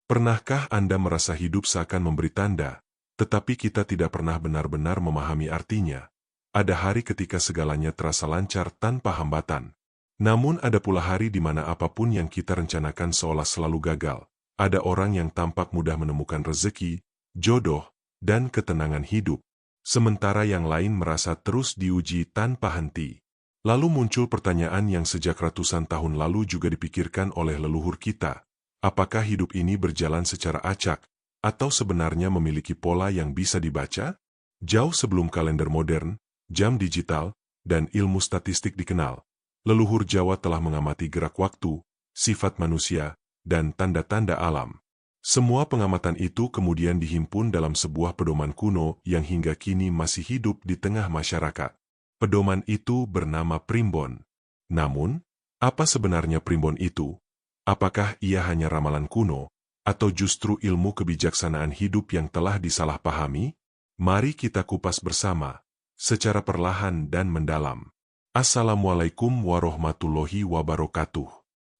Pernahkah Anda merasa hidup seakan memberi tanda, tetapi kita tidak pernah benar-benar memahami artinya? Ada hari ketika segalanya terasa lancar tanpa hambatan. Namun ada pula hari di mana apapun yang kita rencanakan seolah selalu gagal. Ada orang yang tampak mudah menemukan rezeki, jodoh, dan ketenangan hidup. Sementara yang lain merasa terus diuji tanpa henti. Lalu muncul pertanyaan yang sejak ratusan tahun lalu juga dipikirkan oleh leluhur kita. Apakah hidup ini berjalan secara acak, atau sebenarnya memiliki pola yang bisa dibaca? Jauh sebelum kalender modern, jam digital, dan ilmu statistik dikenal, leluhur Jawa telah mengamati gerak waktu, sifat manusia, dan tanda-tanda alam. Semua pengamatan itu kemudian dihimpun dalam sebuah pedoman kuno yang hingga kini masih hidup di tengah masyarakat. Pedoman itu bernama primbon. Namun, apa sebenarnya primbon itu? Apakah ia hanya ramalan kuno, atau justru ilmu kebijaksanaan hidup yang telah disalahpahami? Mari kita kupas bersama, secara perlahan dan mendalam. Assalamualaikum warahmatullahi wabarakatuh.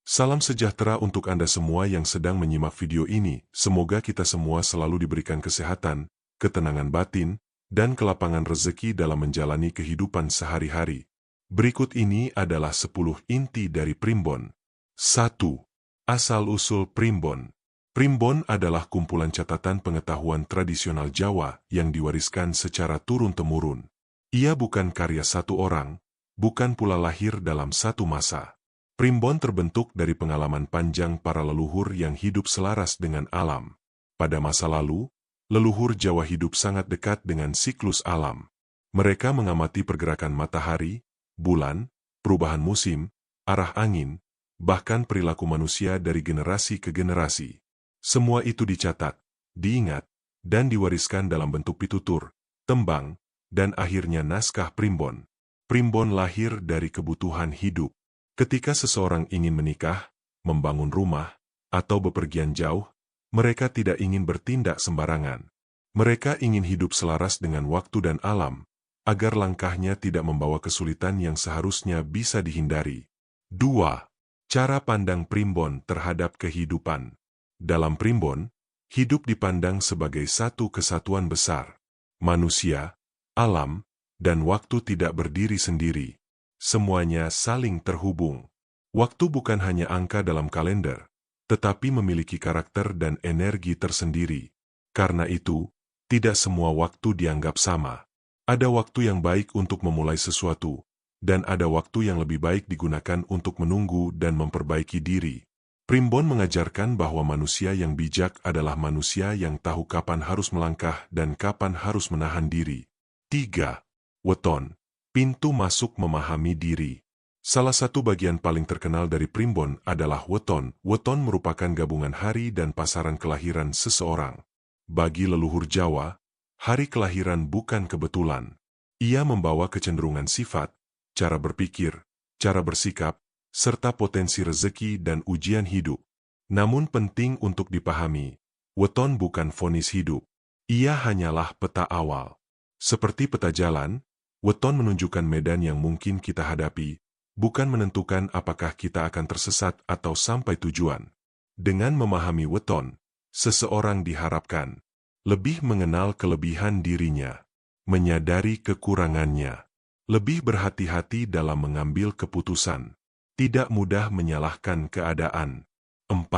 Salam sejahtera untuk Anda semua yang sedang menyimak video ini. Semoga kita semua selalu diberikan kesehatan, ketenangan batin, dan kelapangan rezeki dalam menjalani kehidupan sehari-hari. Berikut ini adalah 10 inti dari primbon. 1. Asal-usul primbon. Primbon adalah kumpulan catatan pengetahuan tradisional Jawa yang diwariskan secara turun-temurun. Ia bukan karya satu orang, bukan pula lahir dalam satu masa. Primbon terbentuk dari pengalaman panjang para leluhur yang hidup selaras dengan alam. Pada masa lalu, leluhur Jawa hidup sangat dekat dengan siklus alam. Mereka mengamati pergerakan matahari, bulan, perubahan musim, arah angin, bahkan perilaku manusia dari generasi ke generasi. Semua itu dicatat, diingat, dan diwariskan dalam bentuk pitutur, tembang, dan akhirnya naskah primbon. Primbon lahir dari kebutuhan hidup. Ketika seseorang ingin menikah, membangun rumah, atau bepergian jauh, mereka tidak ingin bertindak sembarangan. Mereka ingin hidup selaras dengan waktu dan alam, agar langkahnya tidak membawa kesulitan yang seharusnya bisa dihindari. 2. Cara pandang primbon terhadap kehidupan. Dalam primbon, hidup dipandang sebagai satu kesatuan besar. Manusia, alam, dan waktu tidak berdiri sendiri. Semuanya saling terhubung. Waktu bukan hanya angka dalam kalender, tetapi memiliki karakter dan energi tersendiri. Karena itu, tidak semua waktu dianggap sama. Ada waktu yang baik untuk memulai sesuatu, dan ada waktu yang lebih baik digunakan untuk menunggu dan memperbaiki diri. Primbon mengajarkan bahwa manusia yang bijak adalah manusia yang tahu kapan harus melangkah dan kapan harus menahan diri. 3. Weton, pintu masuk memahami diri. Salah satu bagian paling terkenal dari primbon adalah weton. Weton merupakan gabungan hari dan pasaran kelahiran seseorang. Bagi leluhur Jawa, hari kelahiran bukan kebetulan. Ia membawa kecenderungan sifat, cara berpikir, cara bersikap, serta potensi rezeki dan ujian hidup. Namun penting untuk dipahami, weton bukan vonis hidup. Ia hanyalah peta awal. Seperti peta jalan, weton menunjukkan medan yang mungkin kita hadapi, bukan menentukan apakah kita akan tersesat atau sampai tujuan. Dengan memahami weton, seseorang diharapkan lebih mengenal kelebihan dirinya, menyadari kekurangannya, lebih berhati-hati dalam mengambil keputusan, tidak mudah menyalahkan keadaan. 4.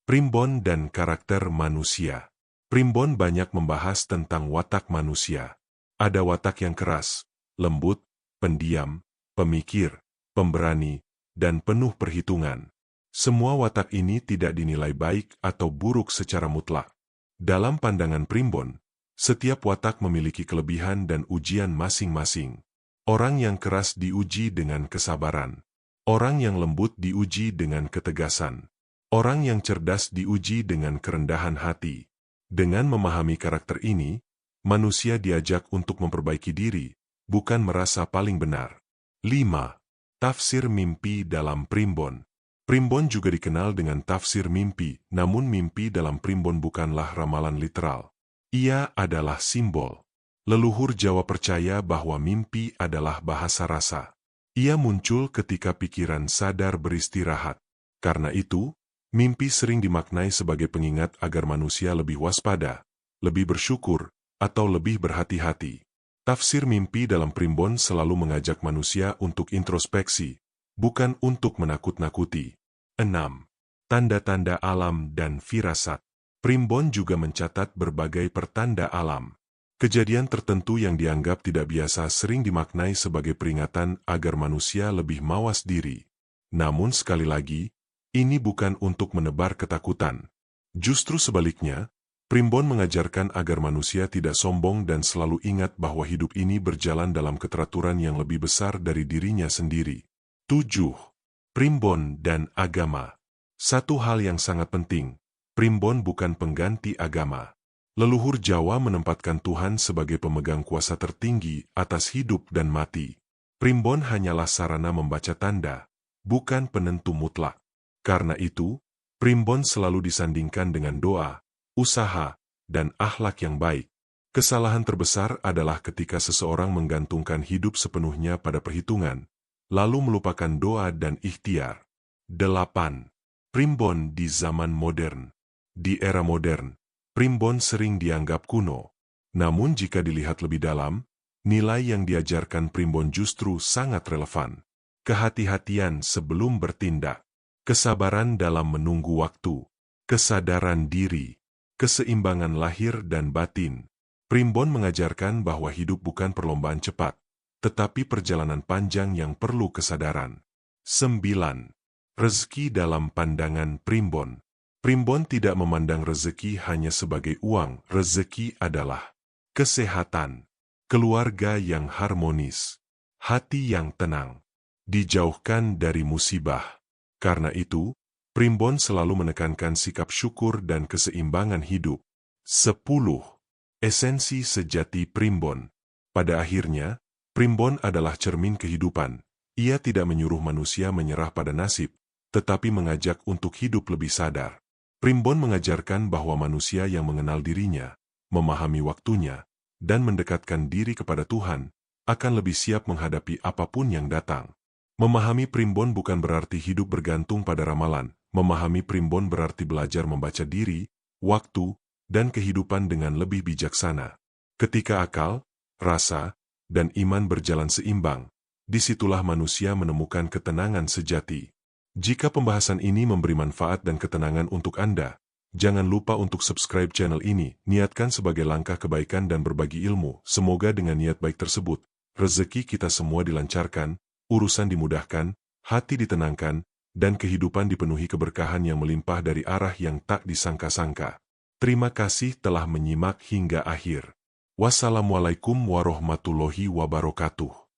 Primbon dan karakter manusia. Primbon banyak membahas tentang watak manusia. Ada watak yang keras, lembut, pendiam, pemikir, pemberani, dan penuh perhitungan. Semua watak ini tidak dinilai baik atau buruk secara mutlak. Dalam pandangan primbon, setiap watak memiliki kelebihan dan ujian masing-masing. Orang yang keras diuji dengan kesabaran. Orang yang lembut diuji dengan ketegasan. Orang yang cerdas diuji dengan kerendahan hati. Dengan memahami karakter ini, manusia diajak untuk memperbaiki diri, bukan merasa paling benar. 5. Tafsir mimpi dalam primbon. Primbon juga dikenal dengan tafsir mimpi, namun mimpi dalam primbon bukanlah ramalan literal. Ia adalah simbol. Leluhur Jawa percaya bahwa mimpi adalah bahasa rasa. Ia muncul ketika pikiran sadar beristirahat. Karena itu, Mimpi sering dimaknai sebagai pengingat agar manusia lebih waspada, lebih bersyukur, atau lebih berhati-hati. Tafsir mimpi dalam primbon selalu mengajak manusia untuk introspeksi, bukan untuk menakut-nakuti. 6. Tanda-tanda alam dan firasat. Primbon juga mencatat berbagai pertanda alam. Kejadian tertentu yang dianggap tidak biasa sering dimaknai sebagai peringatan agar manusia lebih mawas diri. Namun sekali lagi, ini bukan untuk menebar ketakutan. Justru sebaliknya, primbon mengajarkan agar manusia tidak sombong dan selalu ingat bahwa hidup ini berjalan dalam keteraturan yang lebih besar dari dirinya sendiri. 7. Primbon dan agama. Satu hal yang sangat penting, primbon bukan pengganti agama. Leluhur Jawa menempatkan Tuhan sebagai pemegang kuasa tertinggi atas hidup dan mati. Primbon hanyalah sarana membaca tanda, bukan penentu mutlak. Karena itu, primbon selalu disandingkan dengan doa, usaha, dan akhlak yang baik. Kesalahan terbesar adalah ketika seseorang menggantungkan hidup sepenuhnya pada perhitungan, lalu melupakan doa dan ikhtiar. 8. Primbon di zaman modern. Di era modern, primbon sering dianggap kuno. Namun jika dilihat lebih dalam, nilai yang diajarkan primbon justru sangat relevan. Kehati-hatian sebelum bertindak, kesabaran dalam menunggu waktu, kesadaran diri, keseimbangan lahir dan batin. Primbon mengajarkan bahwa hidup bukan perlombaan cepat, tetapi perjalanan panjang yang perlu kesadaran. 9. Rezeki dalam pandangan primbon. Primbon tidak memandang rezeki hanya sebagai uang. Rezeki adalah kesehatan, keluarga yang harmonis, hati yang tenang, dijauhkan dari musibah. Karena itu, primbon selalu menekankan sikap syukur dan keseimbangan hidup. 10. Esensi sejati primbon. Pada akhirnya, primbon adalah cermin kehidupan. Ia tidak menyuruh manusia menyerah pada nasib, tetapi mengajak untuk hidup lebih sadar. Primbon mengajarkan bahwa manusia yang mengenal dirinya, memahami waktunya, dan mendekatkan diri kepada Tuhan, akan lebih siap menghadapi apapun yang datang. Memahami primbon bukan berarti hidup bergantung pada ramalan. Memahami primbon berarti belajar membaca diri, waktu, dan kehidupan dengan lebih bijaksana. Ketika akal, rasa, dan iman berjalan seimbang, disitulah manusia menemukan ketenangan sejati. Jika pembahasan ini memberi manfaat dan ketenangan untuk Anda, jangan lupa untuk subscribe channel ini, niatkan sebagai langkah kebaikan dan berbagi ilmu. Semoga dengan niat baik tersebut, rezeki kita semua dilancarkan, urusan dimudahkan, hati ditenangkan, dan kehidupan dipenuhi keberkahan yang melimpah dari arah yang tak disangka-sangka. Terima kasih telah menyimak hingga akhir. Wassalamualaikum warahmatullahi wabarakatuh.